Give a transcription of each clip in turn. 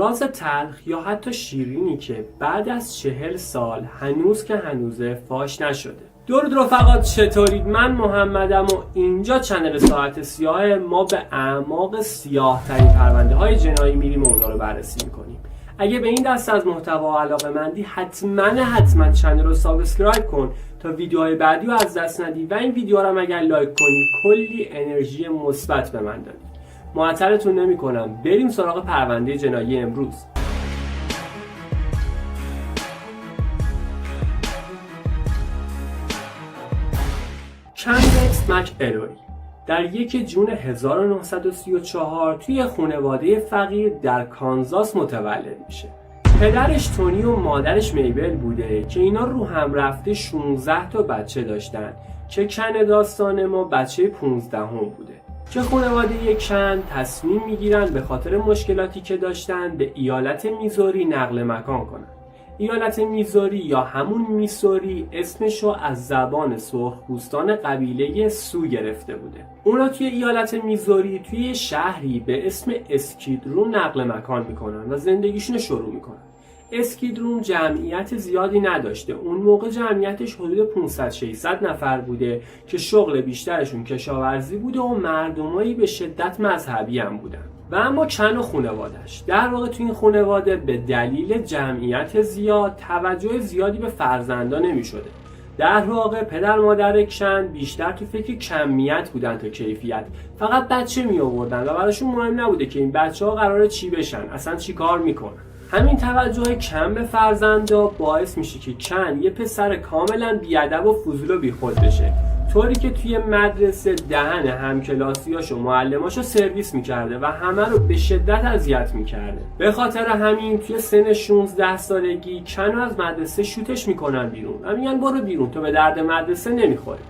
راز تلخ یا حتی شیرینی که بعد از 40 سال هنوز که هنوزه فاش نشده. درود رفقا، چطورید؟ من محمدم و اینجا چنل ساعت سیاه ما به اعماق سیاه ترین پرونده های جنایی میریم و اونا رو بررسی میکنیم. اگه به این دست از محتوا علاقه‌مندی حتما چنل رو سابسکرایب کن تا ویدیوهای بعدی رو از دست ندی و این ویدیو رو هم اگر لایک کنی کلی انرژی مثبت به من دادی. معطلتون نمی‌کنم، بریم سراغ پرونده جنایی امروز. کندکس مک الوری در 1 جون 1934 توی خانواده فقیر در کانزاس متولد میشه. پدرش تونی و مادرش میبل بوده که اینا رو هم رفته 16 تا بچه داشتن که کن داستان ما بچه 15 هم بوده. که خانواده کن تصمیم میگیرن به خاطر مشکلاتی که داشتن به ایالت میزوری نقل مکان کنن. ایالت میزوری یا همون میسوری اسمشو از زبان سرخپوستان قبیله سو گرفته بوده. اونا توی ایالت میزوری توی شهری به اسم اسکیدروم نقل مکان میکنن و زندگیشون شروع میکنن. اسکیدروم جمعیت زیادی نداشته. اون موقع جمعیتش حدود 500-600 نفر بوده که شغل بیشترشون کشاورزی بوده و مردمایی به شدت مذهبی هم بودن. و اما کن و خانواده‌اش در واقع تو این خانواده به دلیل جمعیت زیاد توجه زیادی به فرزندان نمی‌شده. در واقع پدر مادر کن بیشتر تو فکر کمیت بودن تا کیفیت. فقط بچه می آوردن و براشون مهم نبوده که این بچه‌ها قراره چی بشن، اصلا چی کار میکنن. همین توجه کم به فرزندا باعث میشه که کن یه پسر کاملا بیادب و فضول و بیخود بشه، طوری که توی مدرسه دهن همکلاسیاش و معلماشو سرویس میکرده و همه رو به شدت اذیت میکرده. به خاطر همین توی سن 16 سالگی کنو از مدرسه شوتش میکنن بیرون و میگن برو بیرون، تو به درد مدرسه نمیخوری.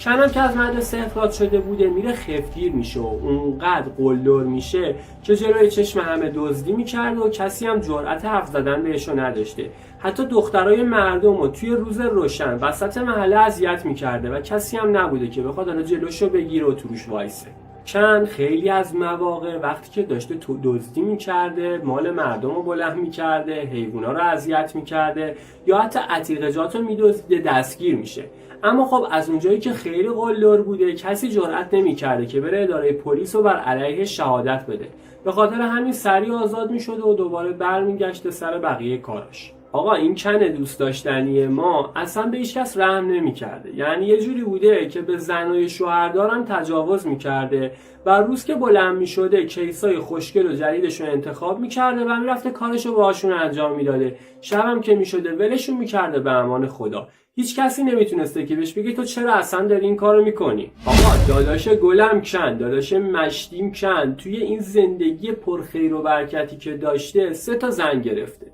کنم که از مدرسه اخراج شده بوده میره خفتگیر میشه و اونقدر قلدر میشه که جلوی چشم همه دزدی میکرد و کسی هم جرأت حرف زدن بهشو نداشته. حتی دخترای مردم رو توی روز روشن وسط محله اذیت میکرده و کسی هم نبوده که بخواد حالا جلوشو بگیره و توش وایسه. کن خیلی از مواقع وقتی که داشته دزدی میکرده مال مردم رو بلند میکرده، حیوونا رو اذیت میکرده یا حتی عتیقجات رو میدزدیده دستگیر میشه. اما خب از اونجایی که خیلی قلدر بوده کسی جرئت نمیکرده که بره اداره پلیس رو بر علیه شهادت بده. به خاطر همین سریع آزاد میشده و دوباره برمیگشته سر بقیه کاراش. آقا این کن دوست داشتنی ما اصلا به هیچ کس رحم نمی‌کرده. یعنی یه جوری بوده که به زنای شوهردارم تجاوز می‌کرده و روز که بلند می‌شده کیسای خوشگل و جدیدش رو انتخاب می‌کرده و می‌رفته کارشو باهاشون انجام میداده. شبم که می‌شده ولشون می‌کرده به امان خدا. هیچ کسی نمیتونسته که بهش بگه تو چرا اصلا داری این کارو میکنی. آقا داداش گلم کن، داداش مشتیم کن توی این زندگی پرخیر و برکتی که داشته 3 تا زن گرفته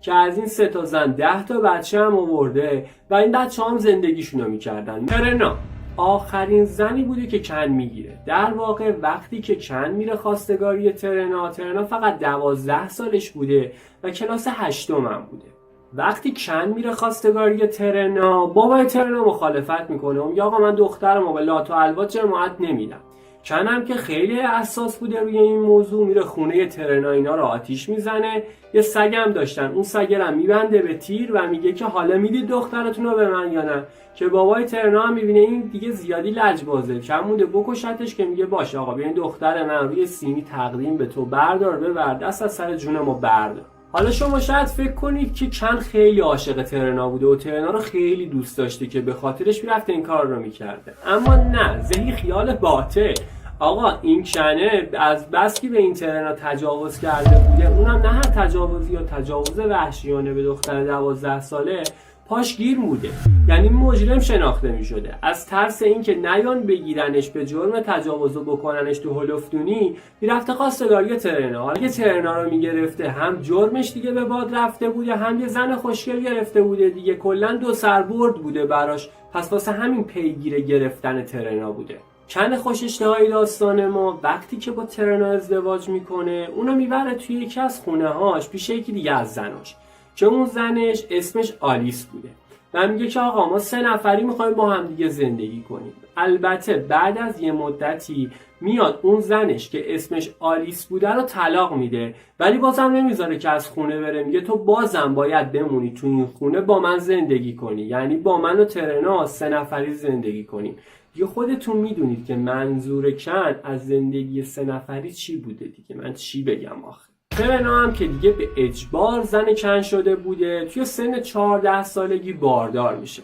که از این 3 تا زن 10 تا بچه هم آورده و این بچه هم زندگیشونو میکردن. ترنا آخرین زنی بوده که کن میگیره. در واقع وقتی که کن میره خواستگاری ترنا فقط 12 سالش بوده و کلاس 8م هم بوده. وقتی کن میره خواستگاری ترنا، بابای ترنا مخالفت میکنه و میگه آقا من دخترمو به لات و الوات جماعت نمیدم. کن هم که خیلی حساس بوده روی این موضوع میره خونه ترنا اینا رو آتیش میزنه. یه سگ هم داشتن، اون سگ رو میبنده به تیر و میگه که حالا میدید دخترتون رو به من یا نه. که بابای ترنا هم میبینه این دیگه زیادی لجبازه، کم مونده بکشتش که میگه باشه آقا ببین دختر من روی سینی تقدیم به تو، بردار ببر دست از سر جونمو بردار. حالا شما شاید فکر کنید که کن خیلی عاشق ترنا بوده و ترنا رو خیلی دوست داشته که به خاطرش میرفته این کار رو میکرده. اما نه، ذهی خیال باطل. آقا این کنه از بس که به این ترنا تجاوز کرده بوده، اونم نه هر تجاوزی یا تجاوز وحشیانه به دختر 12 ساله، پاش گیر بوده. یعنی مجرم شناخته می شده. از ترس اینکه نیان بگیرنش به جرم تجاوز و بکننش تو هلفتونی میرفته خواستگاری ترنا. حالا که ترنا رو میگرفته هم جرمش دیگه به باد رفته بوده، هم یه زن خوشگل گرفته بوده دیگه، کلا 2 سربرد بوده براش. پس واسه همین پیگیر گرفتن ترنا بوده. کن خوش اشتهای داستان ما وقتی که با ترنا ازدواج میکنه اونو میبره توی یکی از خونه هاش پیش یکی دیگه از زناش که اون زنش اسمش آلیس بوده. و میگه که آقا ما 3 نفری میخوایم با هم دیگه زندگی کنیم. البته بعد از یه مدتی میاد اون زنش که اسمش آلیس بوده رو طلاق میده، ولی بازم نمیذاره که از خونه بره. میگه تو بازم باید بمونی تو این خونه با من زندگی کنی، یعنی با من و ترنا 3 نفری زندگی کنیم. دیگه خودتون میدونید که منظور کن از زندگی 3 نفری چی بوده دیگه، من چی بگم آخه. ترنا هم که دیگه به اجبار زن کن شده بوده، توی سن 14 سالگی باردار میشه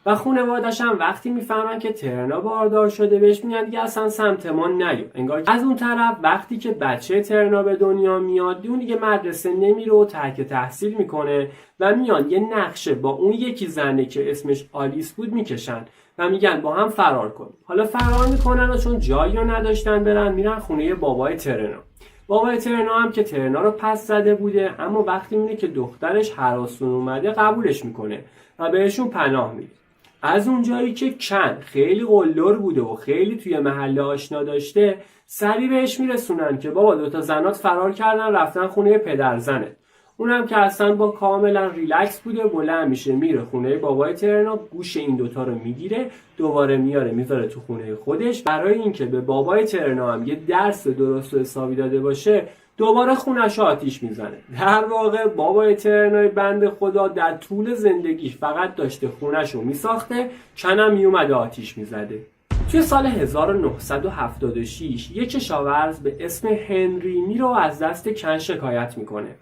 و خانواده‌اش هم وقتی میفهمن که ترنا باردار شده بهش میگن دیگه اصلا سمت ما نیو. انگار از اون طرف وقتی که بچه ترنا به دنیا میاد، اون دیگه مدرسه نمیره و ترک تحصیل میکنه و میان یه نقشه با اون یکی زنه که اسمش آلیس بود میکشن و میگن با هم فرار کنیم. حالا فرار میکنن و چون جایی رو نداشتن برن، میرن خونه بابای ترنا. بابای ترنا هم که ترنا رو پس زده بوده، اما وقتی میبینه که دخترش هراسون اومده قبولش میکنه و بهشون پناه میده. از اونجایی که کن خیلی قلدر بوده و خیلی توی محله آشنا داشته، سریع بهش میرسونن که بابا 2 تا زنات فرار کردن رفتن خونه پدر زنت. اونم که اصلا با کاملا ریلکس بوده، بلند میشه میره خونه بابای ترنا، گوش این 2 تا رو میگیره، دوباره میاره میذاره تو خونه خودش. برای اینکه به بابای ترنا هم یه درس درست و حسابی داده باشه، دوباره خونش آتیش میزنه. در واقع بابای ترنای بنده خدا در طول زندگیش فقط داشته خونش رو میساخته، کنم میومده آتیش میزده. توی سال 1976 یک کشاورز به اسم هنری میره و از دست کن شکایت میکنه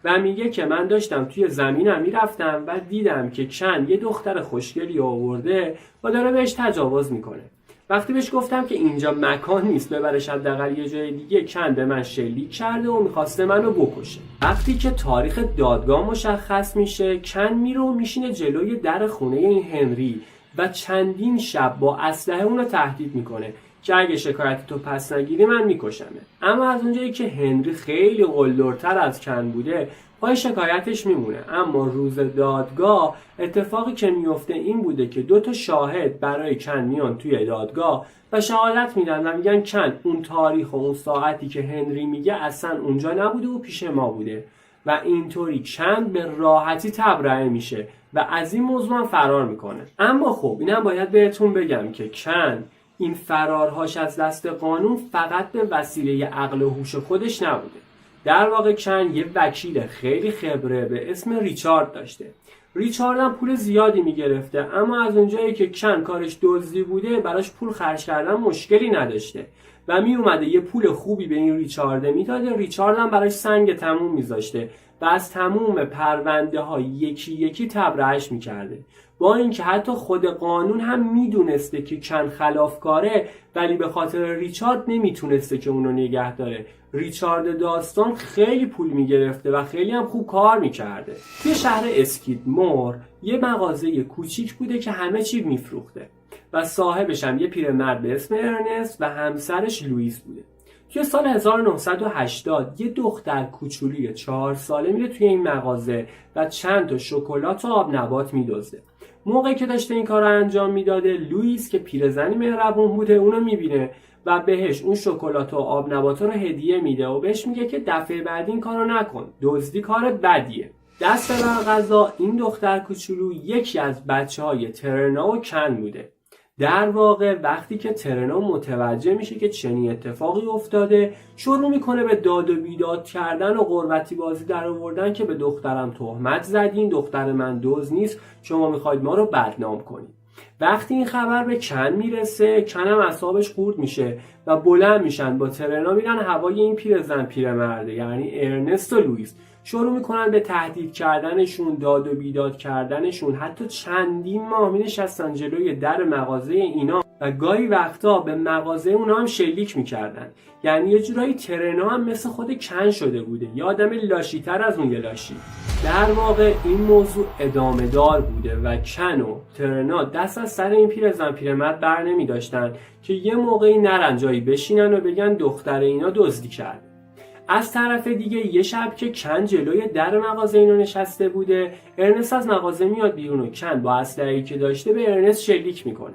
و میگه که من داشتم توی زمینم میرفتم و دیدم که کن یه دختر خوشگلی آورده و داره بهش تجاوز میکنه. وقتی بهش گفتم که اینجا مکان نیست ببرش حداقل یه جای دیگه، کن به من شلیک کرده و میخواسته منو بکشه. وقتی که تاریخ دادگاه مشخص میشه، کن میره و میشینه جلوی در خونه این هنری و چندین شب با اسلحه اونو تهدید میکنه که اگه شکایت تو پس نگیری من میکشمه. اما از اونجایی که هنری خیلی قلدرتر از کن بوده، پای شکایتش میمونه. اما روز دادگاه اتفاقی که میفته این بوده که 2 تا شاهد برای کن میان توی دادگاه و شهادت میدن و میگن کن اون تاریخ و اون ساعتی که هنری میگه اصلا اونجا نبوده و پیش ما بوده و اینطوری کن به راحتی تبرئه میشه و از این موضوع هم فرار میکنه. اما خب اینم باید بهتون بگم که کن این فرارهاش از دست قانون فقط به وسیله عقل و هوش خودش نبوده. در واقع کن یه وکیل خیلی خبره به اسم ریچارد داشته. ریچارد هم پول زیادی میگرفته، اما از اونجایی که کن کارش دزدی بوده براش پول خرج کردن مشکلی نداشته و میومده یه پول خوبی به این ریچارد میداده. ریچارد هم براش سنگ تموم میذاشته و از تموم پرونده ها یکی یکی تبرئه‌اش میکرده. با اینکه حتی خود قانون هم میدونسته که کن خلافکاره، ولی به خاطر ریچارد نمیتونسته که اونو نگه داره. ریچارد داستان خیلی پول میگرفته و خیلی هم خوب کار میکرده. توی شهر اسکیدمور یه مغازه کوچیک بوده که همه چی میفروخته و صاحبش هم یه پیرمرد به اسم ارنست و همسرش لوئیس بوده. توی سال 1980 یه دختر کوچولی 4 ساله میره توی این مغازه و چند تا شکلات و آب نبات میدزده. موقعی که داشته این کار رو انجام میداده، لوئیس که پیرزنی مهربون بوده اونو میبینه و بهش اون شکلات و آب نبات رو هدیه میده و بهش میگه که دفعه بعد این کارو نکن، دزدی کار بدیه. دست بر قضا این دختر کوچولو یکی از بچه‌های ترنا و کن بوده. در واقع وقتی که ترنا متوجه میشه که چنین اتفاقی افتاده، شروع میکنه به داد و بیداد کردن و قربتی بازی در آوردن که به دخترم تهمت زدین، دختر من دزد نیست، شما میخواید ما رو بدنام کنید. وقتی این خبر به کن میرسه، کن هم اعصابش خورد میشه و بلند میشن با ترنا میرن هوای این پیرزن پیرمرده، یعنی ارنست و لوئیس. شروع میکنن به تهدید کردنشون، داد و بیداد کردنشون. حتی چندین ماه مینشستن جلوی در مغازه اینا و گاهی وقتا به مغازه اونا هم شلیک میکردن. یعنی یه جورایی ترنا هم مثل خود کن شده بوده، یه آدم لاشی تر از اون یه لاشی. در واقع این موضوع ادامه دار بوده و کن و ترنا دست از سر این پیرزن پیرمرد بر نمی داشتن که یه موقعی نرن جایی بشینن و بگن دختر اینا دزدی کرد. از طرف دیگه یه شب که کن جلوی در مغازه اینا نشسته بوده، ارنست از مغازه میاد بیرون و کن با اسلحه‌ای که داشته به ارنست شلیک میکنه.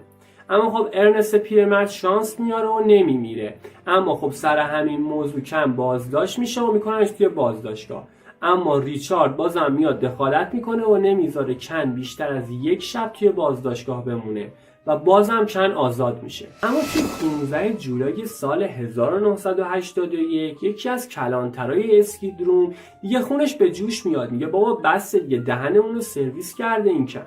اما خب ارنست پیرمرد شانس میاره و نمیمیره. اما خب سر همین موضوع کن بازداشت میشه و میکننش توی بازداشتگاه. اما ریچارد بازم میاد دخالت میکنه و نمیذاره کن بیشتر از یک شب توی بازداشتگاه بمونه و بازم کن آزاد میشه. اما توی 15 جولای سال 1981 یکی از کلانترهای اسکیدروم دیگه خونش به جوش میاد، میگه بابا بس دیگه، دهنمون رو سرویس کرده این کن،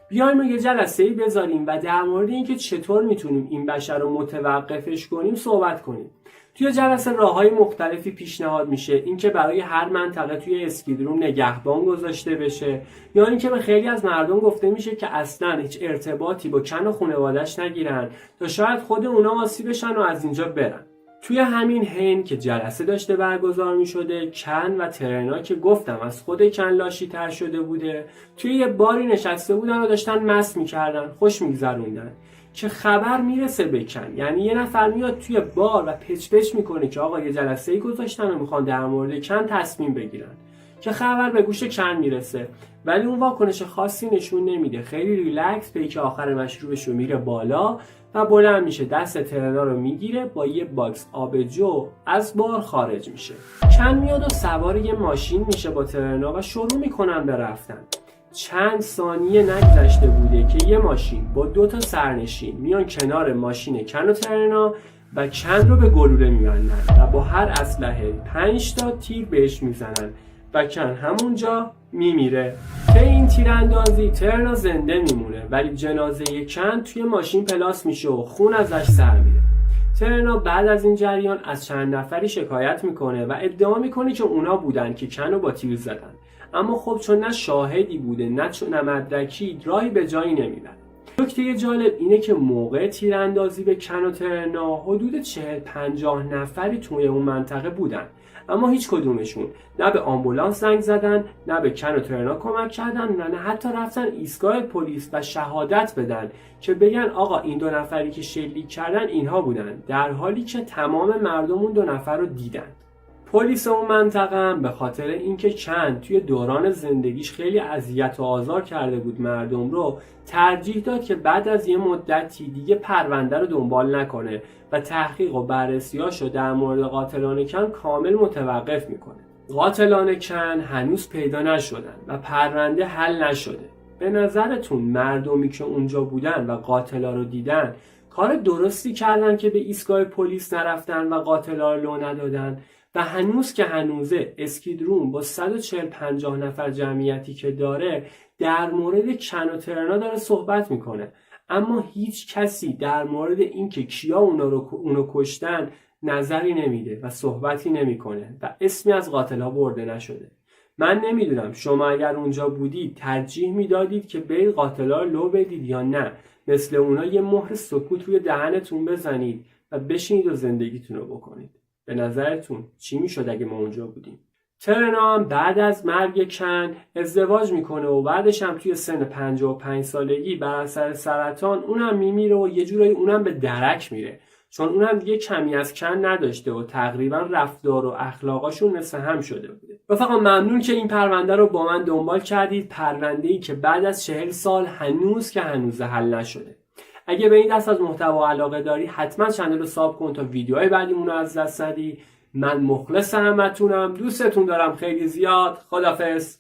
بیایم یه جلسه‌ای بذاریم و در مورد اینکه چطور میتونیم این بشر رو متوقفش کنیم صحبت کنیم. توی جلسه راههای مختلفی پیشنهاد میشه، اینکه برای هر منطقه توی اسکیدروم نگهبان گذاشته بشه، یا اینکه به خیلی از مردم گفته میشه که اصلا هیچ ارتباطی با کن و خانواده‌اش نگیرن تا شاید خود اونا آسیب بشن و از اینجا برن. توی همین حین که جلسه داشته برگزار می شده، کن و ترنا که گفتم از خود کن لاشی تر شده بوده، توی یه باری نشسته بودن و داشتن مست میکردن، خوش میگذروندن که خبر میرسه به کن. یعنی یه نفر میاد توی بار و پچ پچ میکنه که آقا یه جلسه‌ای گذاشتن و میخوان در مورد کن تصمیم بگیرن، که خبر به گوش کن میرسه، ولی اون واکنش خاصی نشون نمیده، خیلی ریلکس پیک آخر مشروبش رو میره بالا و بلند میشه، دست ترنا رو میگیره، با یه باکس آبجو از بار خارج میشه. کن میاد و سوار یه ماشین میشه با ترنا و شروع میکنن به رفتن. چند ثانیه نگذشته بوده که یه ماشین با 2 تا سرنشین میان کنار ماشین کن و ترنا و کن رو به گلوله میبندن و با هر اسلحه 5 تا تیر بهش میزنن و کن همونجا میمیره. که این تیراندازی ترنا زنده میمونه، ولی جنازه کن توی ماشین پلاس میشه و خون ازش سر میره. ترنا بعد از این جریان از چند نفری شکایت میکنه و ادعا میکنه که اونا بودن که کن رو با تیر زدن، اما خب چون نه شاهدی بوده نه مدرکی، راهی به جایی نمیبره. نکته جالب اینه که موقع تیراندازی به کن و ترنا حدود 40-50 نفری توی اون منطقه بودن، اما هیچ کدومشون نه به آمبولانس زنگ زدن، نه به کن و ترنا کمک کردن، نه حتی رفتن ایستگاه پلیس و شهادت بدن که بگن آقا این 2 نفری که شلیک کردن اینها بودن، در حالی که تمام مردم اون 2 نفر رو دیدن. پلیس اون منطقه هم به خاطر اینکه کن توی دوران زندگیش خیلی اذیت و آزار کرده بود مردم رو، ترجیح داد که بعد از یه مدتی دیگه پرونده رو دنبال نکنه و تحقیق و بررسیاشو در مورد قاتلان کن کامل متوقف میکنه. قاتلان کن هنوز پیدا نشدن و پرونده حل نشده. به نظرتون مردمی که اونجا بودن و قاتلا رو دیدن کار درستی کردن که به ایستگاه پلیس نرفتن و قاتلا رو لو ندادن؟ و هنوز که هنوزه اسکیدروم با 140-50 نفر جمعیتی که داره در مورد کن و ترنا داره صحبت میکنه، اما هیچ کسی در مورد اینکه کیا اونو کشتن نظری نمیده و صحبتی نمیکنه و اسمی از قاتل‌ها برده نشده. من نمیدونم شما اگر اونجا بودید ترجیح میدادید که برید قاتل‌ها رو لو بدید یا نه مثل اونا یه مهر سکوت روی دهنتون بزنید و بشینید و زندگیتون رو بکنید؟ به نظرتون چی میشد اگه ما اونجا بودیم؟ ترنا هم بعد از مرگ کن ازدواج میکنه و بعدش هم توی سن 55 سالگی بر اثر سرطان اونم میمیره و یه جورایی اونم به درک میره، چون اونم دیگه کمی از کن نداشته و تقریبا رفتار و اخلاقاشون مثل هم شده بوده. رفقا ممنون که این پرونده رو با من دنبال کردید، پرونده‌ای که بعد از 40 سال هنوز حل نشده. اگه به این دست از محتوا علاقه داری حتما چنل رو ساب کن تا ویدیوهای بعدیمون رو از دست ندی. من مخلص همتونم، دوستتون دارم خیلی زیاد. خداحافظ.